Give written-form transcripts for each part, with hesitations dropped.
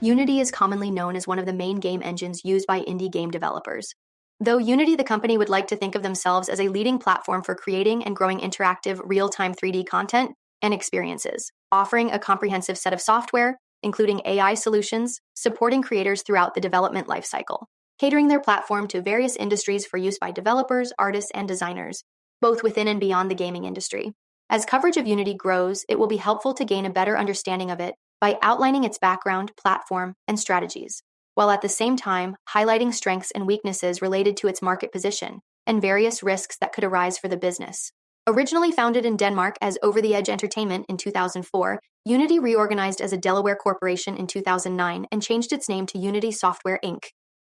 Unity is commonly known as one of the main game engines used by indie game developers. Though Unity, the company, would like to think of themselves as a leading platform for creating and growing interactive, real-time 3D content and experiences, offering a comprehensive set of software, including AI solutions, supporting creators throughout the development lifecycle, catering their platform to various industries for use by developers, artists, and designers, both within and beyond the gaming industry. As coverage of Unity grows, it will be helpful to gain a better understanding of it by outlining its background, platform, and strategies, while at the same time highlighting strengths and weaknesses related to its market position and various risks that could arise for the business. Originally founded in Denmark as Over the Edge Entertainment in 2004, Unity reorganized as a Delaware corporation in 2009 and changed its name to Unity Software Inc.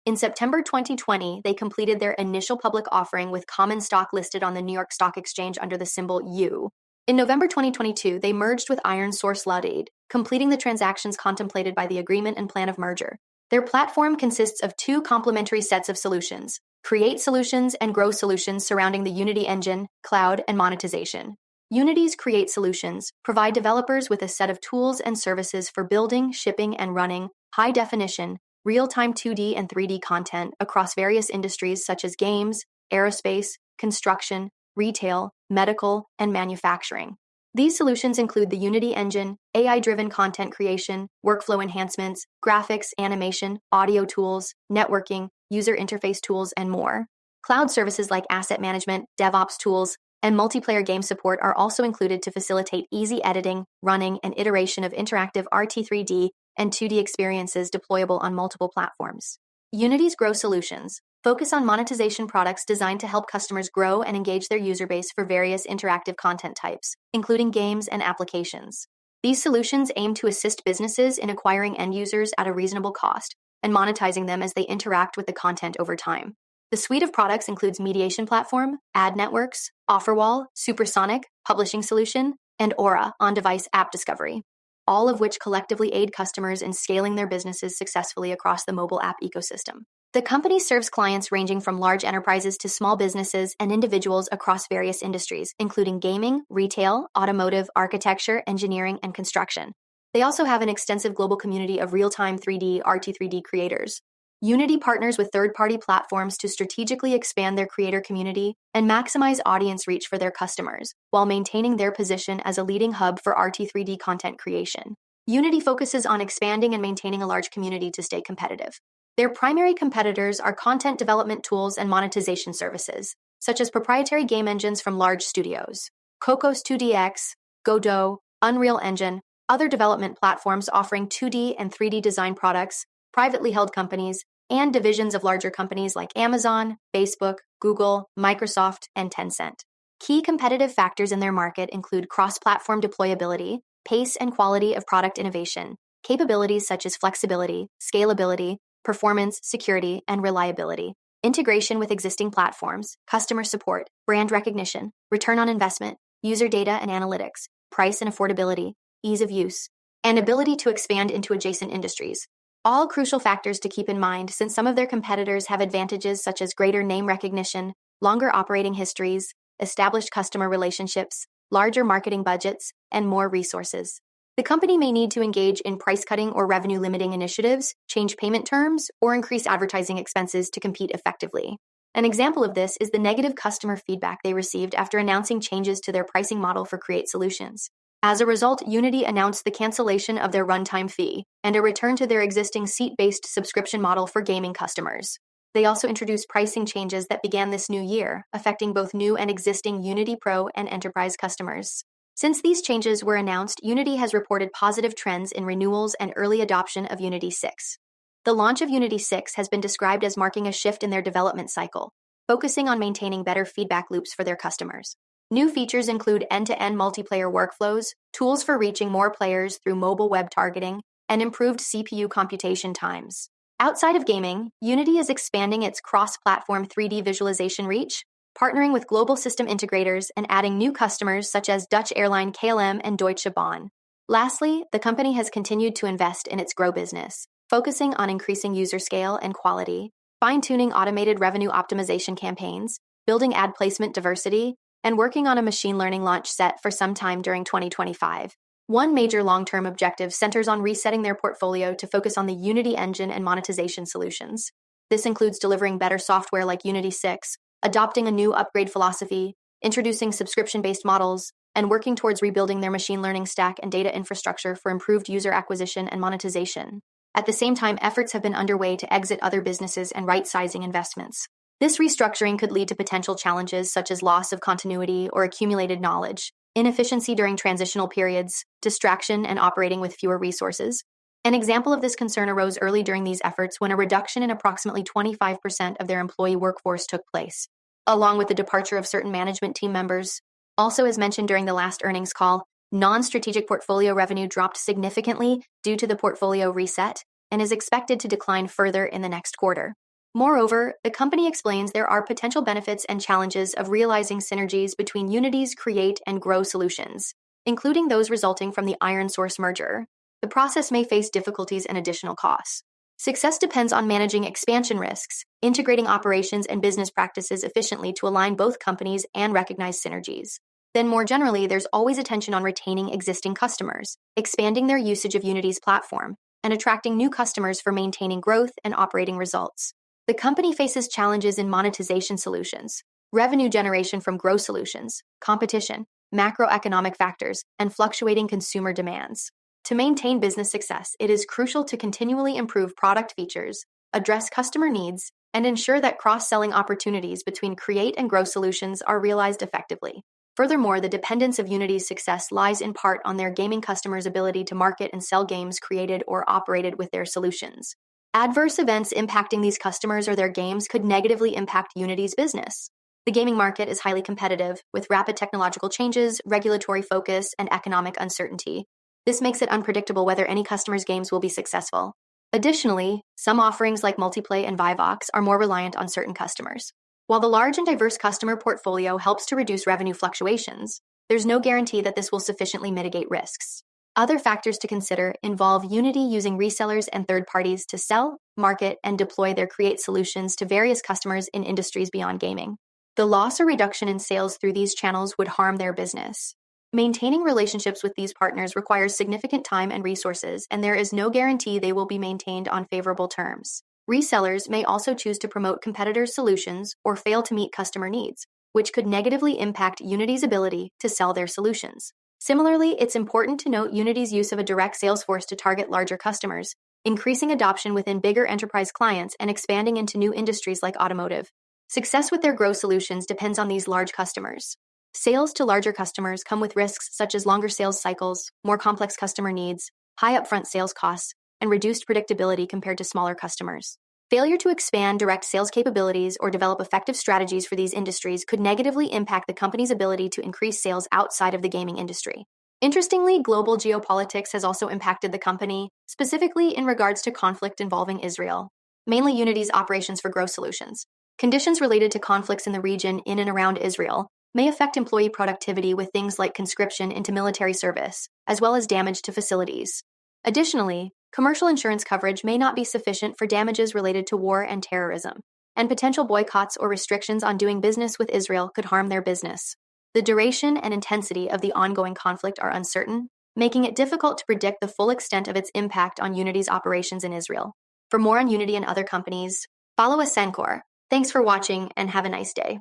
In September 2020, they completed their initial public offering with common stock listed on the New York Stock Exchange under the symbol U. In November 2022, they merged with Iron Source Laudade, completing the transactions contemplated by the agreement and plan of merger. Their platform consists of two complementary sets of solutions: Create Solutions and Grow Solutions surrounding the Unity engine, cloud, and monetization. Unity's Create Solutions provide developers with a set of tools and services for building, shipping, and running high-definition, real-time 2D and 3D content across various industries such as games, aerospace, construction, retail, medical, and manufacturing. These solutions include the Unity engine, AI-driven content creation, workflow enhancements, graphics, animation, audio tools, networking, user interface tools, and more. Cloud services like asset management, DevOps tools, and multiplayer game support are also included to facilitate easy editing, running, and iteration of interactive RT3D and 2D experiences deployable on multiple platforms. Unity's Grow Solutions focus on monetization products designed to help customers grow and engage their user base for various interactive content types, including games and applications. These solutions aim to assist businesses in acquiring end users at a reasonable cost and monetizing them as they interact with the content over time. The suite of products includes Mediation Platform, Ad Networks, OfferWall, Supersonic, Publishing Solution, and Aura on-device app discovery, all of which collectively aid customers in scaling their businesses successfully across the mobile app ecosystem. The company serves clients ranging from large enterprises to small businesses and individuals across various industries, including gaming, retail, automotive, architecture, engineering, and construction. They also have an extensive global community of real-time 3D, RT3D creators. Unity partners with third-party platforms to strategically expand their creator community and maximize audience reach for their customers, while maintaining their position as a leading hub for RT3D content creation. Unity focuses on expanding and maintaining a large community to stay competitive. Their primary competitors are content development tools and monetization services, such as proprietary game engines from large studios, Cocos 2DX, Godot, Unreal Engine, other development platforms offering 2D and 3D design products, privately held companies, and divisions of larger companies like Amazon, Facebook, Google, Microsoft, and Tencent. Key competitive factors in their market include cross-platform deployability, pace and quality of product innovation, capabilities such as flexibility, scalability, performance, security, and reliability, integration with existing platforms, customer support, brand recognition, return on investment, user data and analytics, price and affordability, ease of use, and ability to expand into adjacent industries. All crucial factors to keep in mind since some of their competitors have advantages such as greater name recognition, longer operating histories, established customer relationships, larger marketing budgets, and more resources. The company may need to engage in price-cutting or revenue-limiting initiatives, change payment terms, or increase advertising expenses to compete effectively. An example of this is the negative customer feedback they received after announcing changes to their pricing model for Create Solutions. As a result, Unity announced the cancellation of their runtime fee and a return to their existing seat-based subscription model for gaming customers. They also introduced pricing changes that began this new year, affecting both new and existing Unity Pro and Enterprise customers. Since these changes were announced, Unity has reported positive trends in renewals and early adoption of Unity 6. The launch of Unity 6 has been described as marking a shift in their development cycle, focusing on maintaining better feedback loops for their customers. New features include end-to-end multiplayer workflows, tools for reaching more players through mobile web targeting, and improved CPU computation times. Outside of gaming, Unity is expanding its cross-platform 3D visualization reach, partnering with global system integrators and adding new customers such as Dutch airline KLM and Deutsche Bahn. Lastly, the company has continued to invest in its Grow business, focusing on increasing user scale and quality, fine-tuning automated revenue optimization campaigns, building ad placement diversity, and working on a machine learning launch set for some time during 2025. One major long-term objective centers on resetting their portfolio to focus on the Unity engine and monetization solutions. This includes delivering better software like Unity 6, adopting a new upgrade philosophy, introducing subscription-based models, and working towards rebuilding their machine learning stack and data infrastructure for improved user acquisition and monetization. At the same time, efforts have been underway to exit other businesses and right-sizing investments. This restructuring could lead to potential challenges such as loss of continuity or accumulated knowledge, inefficiency during transitional periods, distraction, and operating with fewer resources. An example of this concern arose early during these efforts when a reduction in approximately 25% of their employee workforce took place, along with the departure of certain management team members. Also, as mentioned during the last earnings call, non-strategic portfolio revenue dropped significantly due to the portfolio reset and is expected to decline further in the next quarter. Moreover, the company explains there are potential benefits and challenges of realizing synergies between Unity's Create and Grow solutions, including those resulting from the ironSource merger. The process may face difficulties and additional costs. Success depends on managing expansion risks, integrating operations and business practices efficiently to align both companies and recognize synergies. Then more generally, there's always attention on retaining existing customers, expanding their usage of Unity's platform, and attracting new customers for maintaining growth and operating results. The company faces challenges in monetization solutions, revenue generation from growth solutions, competition, macroeconomic factors, and fluctuating consumer demands. To maintain business success, it is crucial to continually improve product features, address customer needs, and ensure that cross-selling opportunities between Create and Grow solutions are realized effectively. Furthermore, the dependence of Unity's success lies in part on their gaming customers' ability to market and sell games created or operated with their solutions. Adverse events impacting these customers or their games could negatively impact Unity's business. The gaming market is highly competitive, with rapid technological changes, regulatory focus, and economic uncertainty. This makes it unpredictable whether any customer's games will be successful. Additionally, some offerings like Multiplay and Vivox are more reliant on certain customers. While the large and diverse customer portfolio helps to reduce revenue fluctuations, there's no guarantee that this will sufficiently mitigate risks. Other factors to consider involve Unity using resellers and third parties to sell, market, and deploy their Create solutions to various customers in industries beyond gaming. The loss or reduction in sales through these channels would harm their business. Maintaining relationships with these partners requires significant time and resources, and there is no guarantee they will be maintained on favorable terms. Resellers may also choose to promote competitors' solutions or fail to meet customer needs, which could negatively impact Unity's ability to sell their solutions. Similarly, it's important to note Unity's use of a direct sales force to target larger customers, increasing adoption within bigger enterprise clients and expanding into new industries like automotive. Success with their Grow solutions depends on these large customers. Sales to larger customers come with risks such as longer sales cycles, more complex customer needs, high upfront sales costs, and reduced predictability compared to smaller customers. Failure to expand direct sales capabilities or develop effective strategies for these industries could negatively impact the company's ability to increase sales outside of the gaming industry. Interestingly, global geopolitics has also impacted the company, specifically in regards to conflict involving Israel, mainly Unity's operations for Grow solutions. Conditions related to conflicts in the region in and around Israel may affect employee productivity with things like conscription into military service, as well as damage to facilities. Additionally, commercial insurance coverage may not be sufficient for damages related to war and terrorism, and potential boycotts or restrictions on doing business with Israel could harm their business. The duration and intensity of the ongoing conflict are uncertain, making it difficult to predict the full extent of its impact on Unity's operations in Israel. For more on Unity and other companies, follow Ascencore. Thanks for watching and have a nice day.